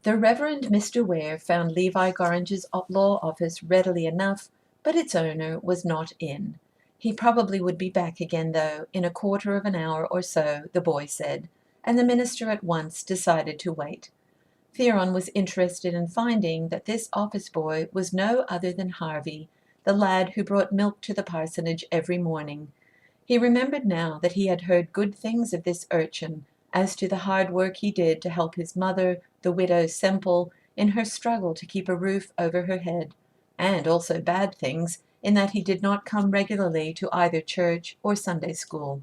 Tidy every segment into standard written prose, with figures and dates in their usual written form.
The Reverend Mr. Ware found Levi Gorringe's law office readily enough, but its owner was not in. He probably would be back again, though, in a quarter of an hour or so, the boy said, and the minister at once decided to wait. Theron was interested in finding that this office boy was no other than Harvey, the lad who brought milk to the parsonage every morning. He remembered now that he had heard good things of this urchin, as to the hard work he did to help his mother, the widow Semple, in her struggle to keep a roof over her head, and also bad things, in that he did not come regularly to either church or Sunday school.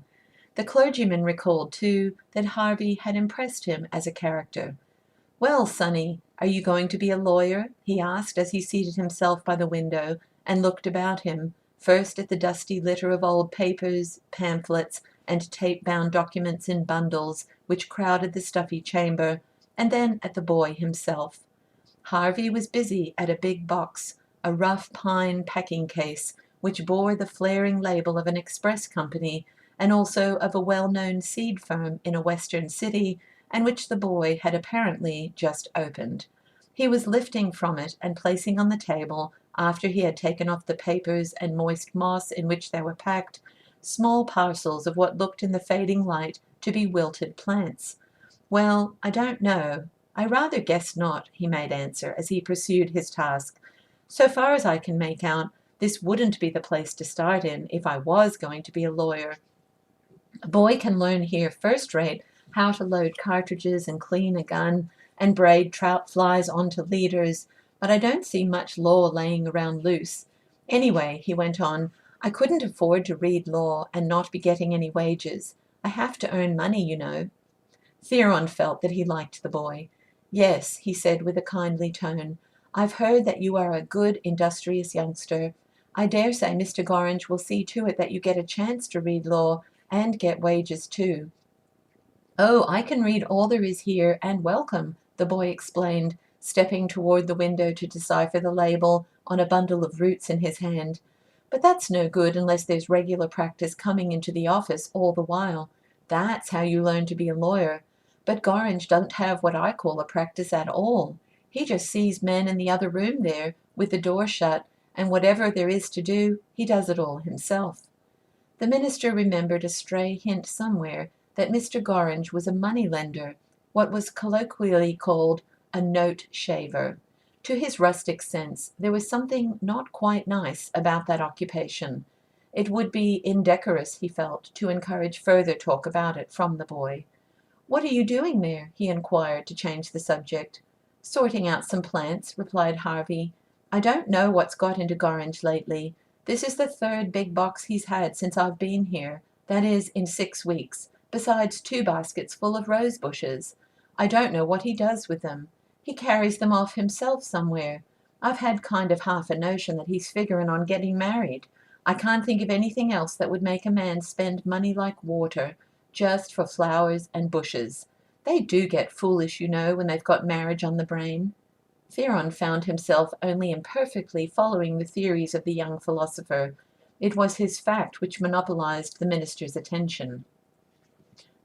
The clergyman recalled, too, that Harvey had impressed him as a character. "Well, sonny, are you going to be a lawyer?" he asked as he seated himself by the window and looked about him, first at the dusty litter of old papers, pamphlets, and tape-bound documents in bundles which crowded the stuffy chamber, and then at the boy himself. Harvey was busy at a big box, a rough pine packing-case, which bore the flaring label of an express company, and also of a well-known seed firm in a western city, and which the boy had apparently just opened. He was lifting from it and placing on the table, after he had taken off the papers and moist moss in which they were packed, small parcels of what looked in the fading light to be wilted plants. "Well, I don't know. I rather guess not," he made answer as he pursued his task. "So far as I can make out, this wouldn't be the place to start in if I was going to be a lawyer. A boy can learn here first-rate how to load cartridges and clean a gun and braid trout flies onto leaders, but I don't see much law laying around loose. Anyway," he went on, "I couldn't afford to read law and not be getting any wages. I have to earn money, you know." Theron felt that he liked the boy. "Yes," he said with a kindly tone, "I've heard that you are a good, industrious youngster. I dare say Mr. Gorringe will see to it that you get a chance to read law and get wages too." "Oh, I can read all there is here, and welcome," the boy explained, stepping toward the window to decipher the label on a bundle of roots in his hand. "But that's no good unless there's regular practice coming into the office all the while. That's how you learn to be a lawyer. But Gorringe doesn't have what I call a practice at all. He just sees men in the other room there, with the door shut, and whatever there is to do, he does it all himself." The minister remembered a stray hint somewhere that Mr. Gorringe was a money-lender, what was colloquially called a note-shaver. To his rustic sense, there was something not quite nice about that occupation. It would be indecorous, he felt, to encourage further talk about it from the boy. "What are you doing there?" he inquired, to change the subject. "Sorting out some plants," replied Harvey. "I don't know what's got into Gorringe lately. This is the third big box he's had since I've been here, that is, in 6 weeks, besides 2 baskets full of rose bushes. I don't know what he does with them. He carries them off himself somewhere. I've had kind of half a notion that he's figuring on getting married. I can't think of anything else that would make a man spend money like water, just for flowers and bushes. They do get foolish, you know, when they've got marriage on the brain." Theron found himself only imperfectly following the theories of the young philosopher. It was his fact which monopolized the minister's attention.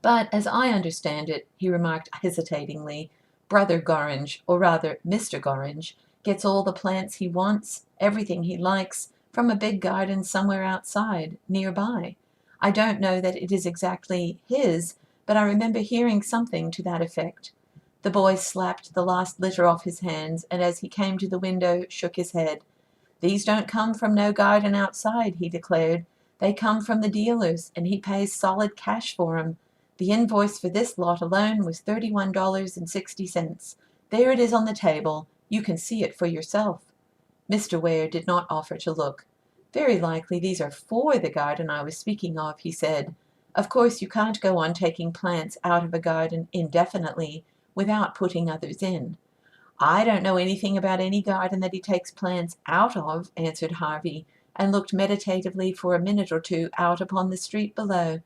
"But, as I understand it," he remarked hesitatingly, "Brother Gorringe, or rather Mr. Gorringe, gets all the plants he wants, everything he likes, from a big garden somewhere outside, near by. I don't know that it is exactly his, but I remember hearing something to that effect." The boy slapped the last litter off his hands, and as he came to the window, shook his head. "These don't come from no garden outside," he declared. "They come from the dealers, and he pays solid cash for 'em. The invoice for this lot alone was $31.60. There it is on the table. You can see it for yourself." Mr. Ware did not offer to look. "Very likely these are for the garden I was speaking of," he said. "Of course you can't go on taking plants out of a garden indefinitely without putting others in." "I don't know anything about any garden that he takes plants out of," answered Harvey, and looked meditatively for a minute or two out upon the street below.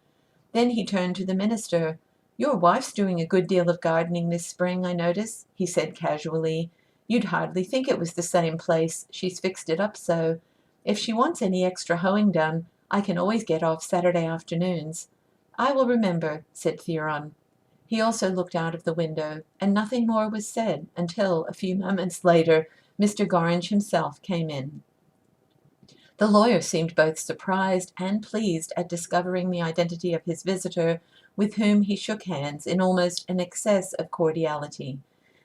Then he turned to the minister. "Your wife's doing a good deal of gardening this spring, I notice," he said casually. "You'd hardly think it was the same place, she's fixed it up so. If she wants any extra hoeing done, I can always get off Saturday afternoons." "I will remember," said Theron. He also looked out of the window, and nothing more was said until, a few moments later, Mr. Gorringe himself came in. The lawyer seemed both surprised and pleased at discovering the identity of his visitor, with whom he shook hands in almost an excess of cordiality.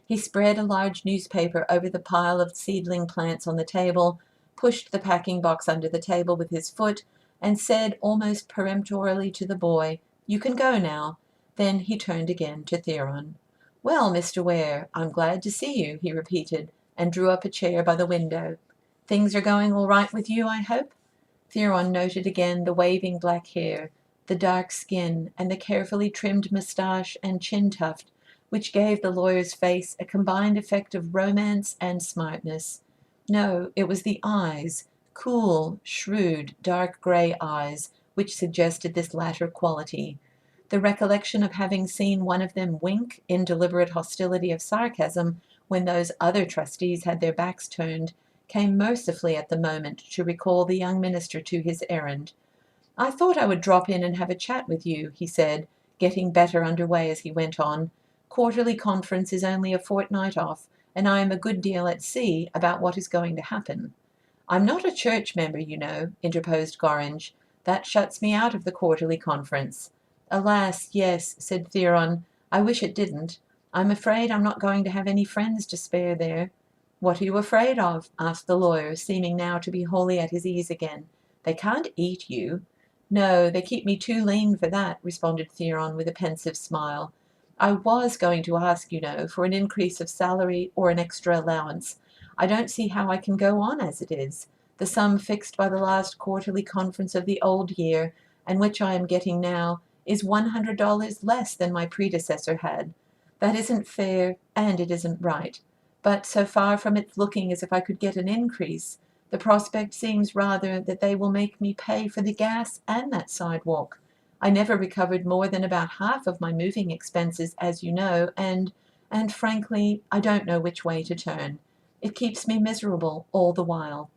He spread a large newspaper over the pile of seedling plants on the table, pushed the packing box under the table with his foot, and said almost peremptorily to the boy, "You can go now." Then he turned again to Theron. "Well, Mr. Ware, I'm glad to see you," he repeated, and drew up a chair by the window. "Things are going all right with you, I hope?" Theron noted again the waving black hair, the dark skin, and the carefully trimmed moustache and chin tuft, which gave the lawyer's face a combined effect of romance and smartness. No, it was the eyes, cool, shrewd, dark gray eyes, which suggested this latter quality. The recollection of having seen one of them wink in deliberate hostility of sarcasm when those other trustees had their backs turned came mercifully at the moment to recall the young minister to his errand. "I thought I would drop in and have a chat with you," he said, getting better under way as he went on. "Quarterly Conference is only a fortnight off, and I am a good deal at sea about what is going to happen." "I'm not a church member, you know," interposed Gorringe. "That shuts me out of the Quarterly Conference." "Alas, yes," said Theron. "I wish it didn't. I'm afraid I'm not going to have any friends to spare there." "What are you afraid of?" asked the lawyer, seeming now to be wholly at his ease again. "They can't eat you." "No, they keep me too lean for that," responded Theron with a pensive smile. "I was going to ask, you know, for an increase of salary or an extra allowance. I don't see how I can go on as it is. The sum fixed by the last quarterly conference of the old year, and which I am getting now, is $100 less than my predecessor had. That isn't fair, and it isn't right. But so far from its looking as if I could get an increase, the prospect seems rather that they will make me pay for the gas and that sidewalk. I never recovered more than about half of my moving expenses, as you know, and frankly, I don't know which way to turn. It keeps me miserable all the while."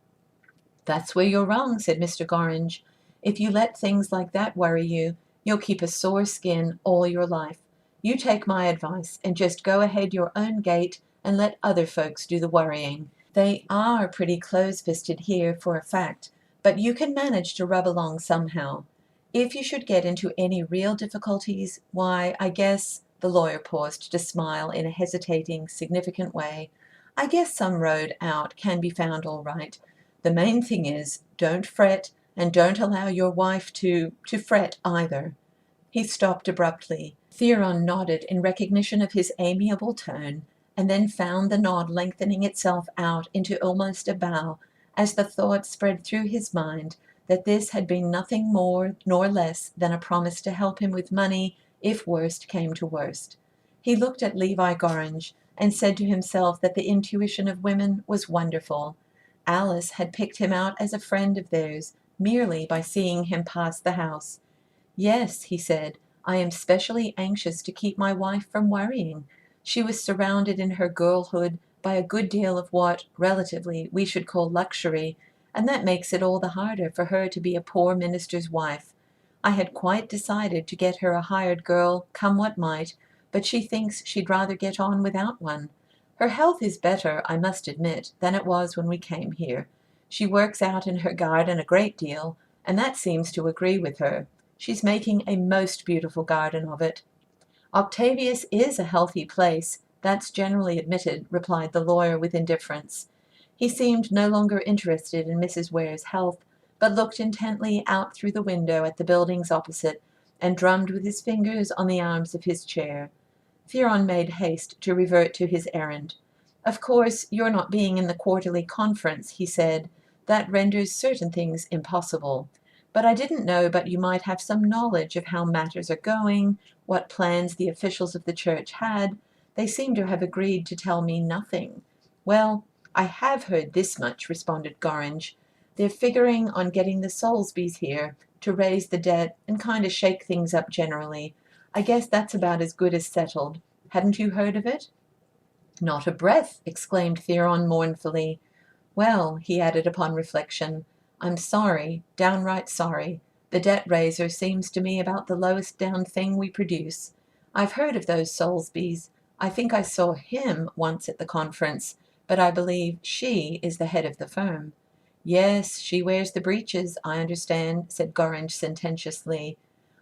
"That's where you're wrong," said Mr. Gorringe. "If you let things like that worry you, you'll keep a sore skin all your life. You take my advice and just go ahead your own gait and let other folks do the worrying. They are pretty close-fisted here, for a fact, but you can manage to rub along somehow. If you should get into any real difficulties, why, I guess," the lawyer paused to smile in a hesitating, significant way, "I guess some road out can be found all right. The main thing is, don't fret, and don't allow your wife to fret either." He stopped abruptly. Theron nodded in recognition of his amiable tone, and then found the nod lengthening itself out into almost a bow, as the thought spread through his mind that this had been nothing more nor less than a promise to help him with money if worst came to worst. He looked at Levi Gorringe, and said to himself that the intuition of women was wonderful. Alice had picked him out as a friend of theirs, merely by seeing him pass the house. "Yes," he said, "I am specially anxious to keep my wife from worrying. She was surrounded in her girlhood by a good deal of what, relatively, we should call luxury, and that makes it all the harder for her to be a poor minister's wife. I had quite decided to get her a hired girl, come what might, but she thinks she'd rather get on without one. Her health is better, I must admit, than it was when we came here. She works out in her garden a great deal, and that seems to agree with her. She's making a most beautiful garden of it." "Octavius is a healthy place, that's generally admitted," replied the lawyer with indifference. He seemed no longer interested in Mrs. Ware's health, but looked intently out through the window at the buildings opposite, and drummed with his fingers on the arms of his chair. Theron made haste to revert to his errand. "Of course, your not being in the quarterly conference," he said. "That renders certain things impossible. But I didn't know but you might have some knowledge of how matters are going, what plans the officials of the church had. They seem to have agreed to tell me nothing." "Well, I have heard this much," responded Gorringe. "They're figuring on getting the Soulsbys here to raise the debt and kind of shake things up generally. I guess that's about as good as settled. Hadn't you heard of it?" "Not a breath," exclaimed Theron mournfully. "Well," he added upon reflection, "I'm sorry, downright sorry. The debt raiser seems to me about the lowest down thing we produce. I've heard of those Soulsbys. I think I saw him once at the conference, but I believe she is the head of the firm. Yes, she wears the breeches, I understand, said Gorringe sententiously.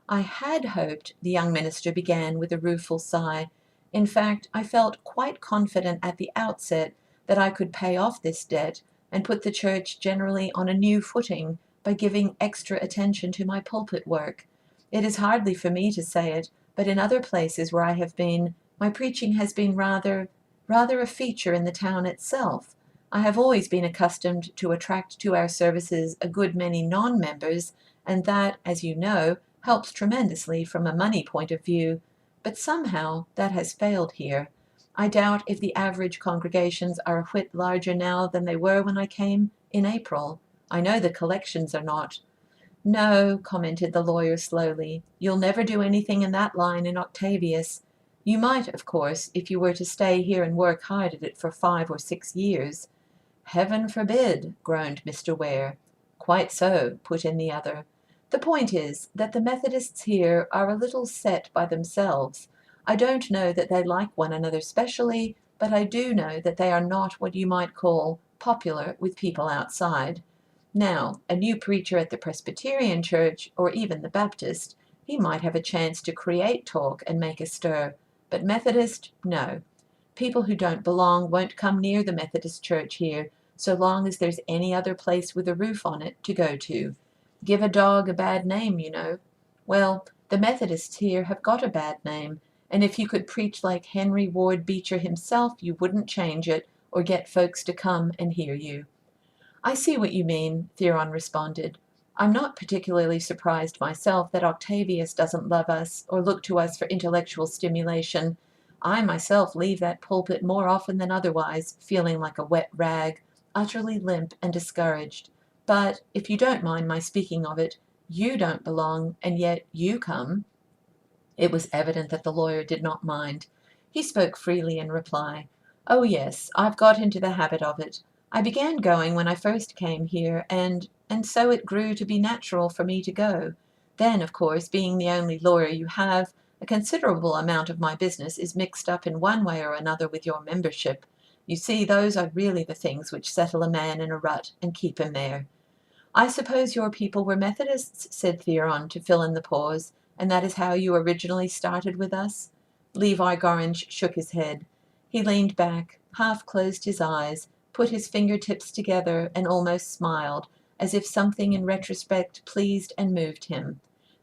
I had hoped, the young minister began with a rueful sigh. In fact, I felt quite confident at the outset that I could pay off this debt and put the church generally on a new footing by giving extra attention to my pulpit work. It is hardly for me to say it, but in other places where I have been, my preaching has been rather a feature in the town itself. I have always been accustomed to attract to our services a good many non-members, and that, as you know, helps tremendously from a money point of view. But somehow that has failed here. I doubt if the average congregations are a whit larger now than they were when I came in April. I know the collections are not. No, commented the lawyer slowly, you'll never do anything in that line in Octavius. You might, of course, if you were to stay here and work hard at it for 5 or 6 years. Heaven forbid, groaned Mr. Ware. Quite so, put in the other. The point is that the Methodists here are a little set by themselves. I don't know that they like one another specially, but I do know that they are not what you might call popular with people outside. Now, a new preacher at the Presbyterian Church, or even the Baptist, he might have a chance to create talk and make a stir, but Methodist, no. People who don't belong won't come near the Methodist Church here, so long as there's any other place with a roof on it to go to. Give a dog a bad name, you know. Well, the Methodists here have got a bad name, and if you could preach like Henry Ward Beecher himself, you wouldn't change it or get folks to come and hear you. I see what you mean, Theron responded. I'm not particularly surprised myself that Octavius doesn't love us or look to us for intellectual stimulation. I myself leave that pulpit more often than otherwise, feeling like a wet rag, utterly limp and discouraged. But, if you don't mind my speaking of it, you don't belong, and yet you come. It was evident that the lawyer did not mind. He spoke freely in reply. Oh, yes, I've got into the habit of it. I began going when I first came here, and so it grew to be natural for me to go. Then, of course, being the only lawyer you have, a considerable amount of my business is mixed up in one way or another with your membership. You see, those are really the things which settle a man in a rut and keep him there. I suppose your people were Methodists, said Theron, to fill in the pause, and that is how you originally started with us? Levi Gorringe shook his head. He leaned back, half closed his eyes, put his fingertips together, and almost smiled, as if something in retrospect pleased and moved him.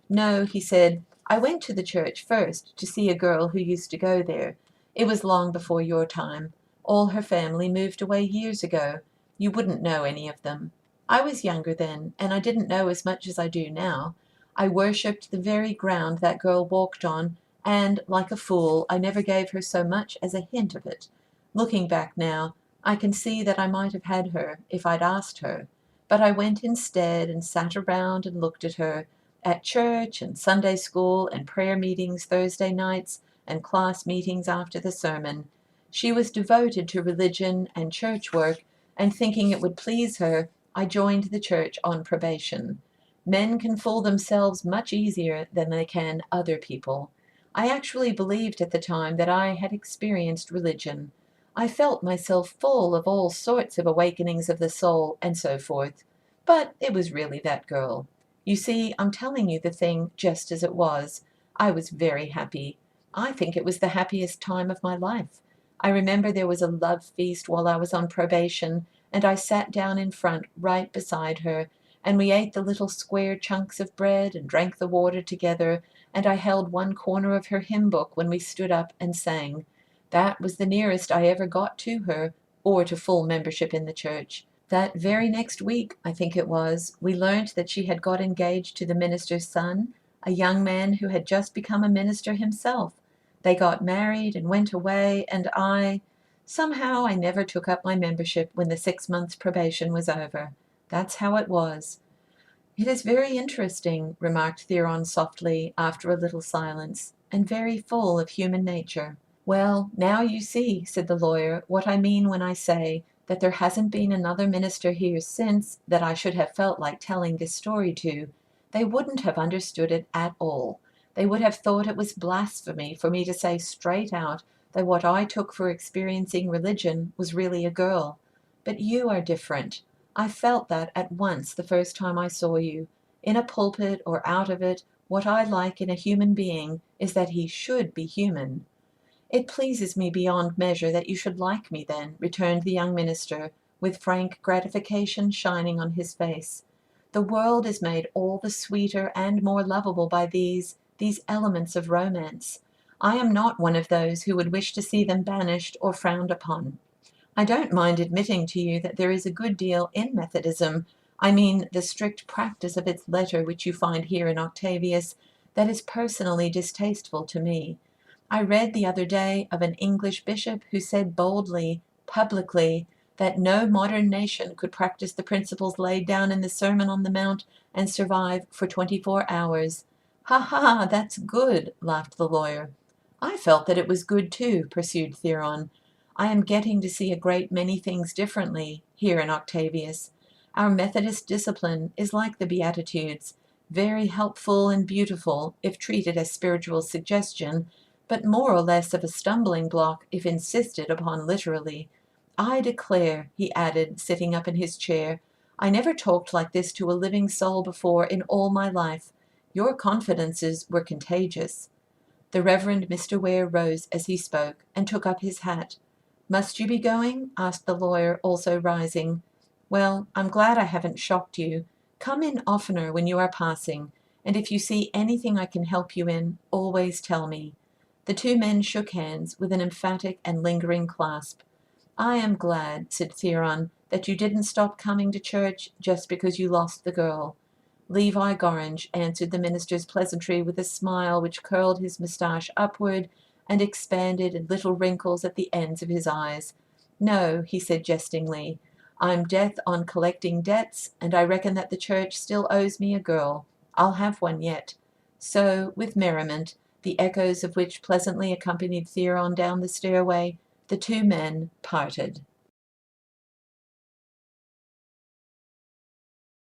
No, he said, I went to the church first to see a girl who used to go there. It was long before your time. All her family moved away years ago. You wouldn't know any of them. I was younger then, and I didn't know as much as I do now. I worshipped the very ground that girl walked on, and, like a fool, I never gave her so much as a hint of it. Looking back now, I can see that I might have had her if I'd asked her. But I went instead and sat around and looked at her, at church and Sunday school and prayer meetings Thursday nights and class meetings after the sermon. She was devoted to religion and church work, and thinking it would please her, I joined the church on probation. Men can fool themselves much easier than they can other people. I actually believed at the time that I had experienced religion. I felt myself full of all sorts of awakenings of the soul and so forth. But it was really that girl. You see, I'm telling you the thing just as it was. I was very happy. I think it was the happiest time of my life. I remember there was a love feast while I was on probation, and I sat down in front right beside her, and we ate the little square chunks of bread and drank the water together, and I held one corner of her hymn book when we stood up and sang. That was the nearest I ever got to her, or to full membership in the church. That very next week, I think it was, we learnt that she had got engaged to the minister's son, a young man who had just become a minister himself. They got married and went away, and somehow I never took up my membership when the 6 months' probation was over. That's how it was. It is very interesting, remarked Theron softly, after a little silence, and very full of human nature. Well, now you see, said the lawyer, what I mean when I say that there hasn't been another minister here since that I should have felt like telling this story to. They wouldn't have understood it at all. They would have thought it was blasphemy for me to say straight out that what I took for experiencing religion was really a girl. But you are different. I felt that at once the first time I saw you. In a pulpit or out of it, what I like in a human being is that he should be human." "It pleases me beyond measure that you should like me, then," returned the young minister, with frank gratification shining on his face. "The world is made all the sweeter and more lovable by these elements of romance. I am not one of those who would wish to see them banished or frowned upon. I don't mind admitting to you that there is a good deal in Methodism, I mean the strict practice of its letter which you find here in Octavius, that is personally distasteful to me. I read the other day of an English bishop who said boldly, publicly, that no modern nation could practice the principles laid down in the Sermon on the Mount and survive for 24 hours. Ha ha, that's good, laughed the lawyer. I felt that it was good too, pursued Theron. I am getting to see a great many things differently here in Octavius. Our Methodist discipline is like the Beatitudes, very helpful and beautiful if treated as spiritual suggestion, but more or less of a stumbling block if insisted upon literally. I declare, he added, sitting up in his chair, I never talked like this to a living soul before in all my life. Your confidences were contagious. The Reverend Mr. Ware rose as he spoke, and took up his hat. Must you be going? Asked the lawyer, also rising. Well, I'm glad I haven't shocked you. Come in oftener when you are passing, and if you see anything I can help you in, always tell me. The two men shook hands with an emphatic and lingering clasp. I am glad, said Theron, that you didn't stop coming to church just because you lost the girl. Levi Gorringe answered the minister's pleasantry with a smile which curled his moustache upward and expanded in little wrinkles at the ends of his eyes. No, he said jestingly, I'm death on collecting debts, and I reckon that the church still owes me a girl. I'll have one yet. So, with merriment, the echoes of which pleasantly accompanied Theron down the stairway, the two men parted.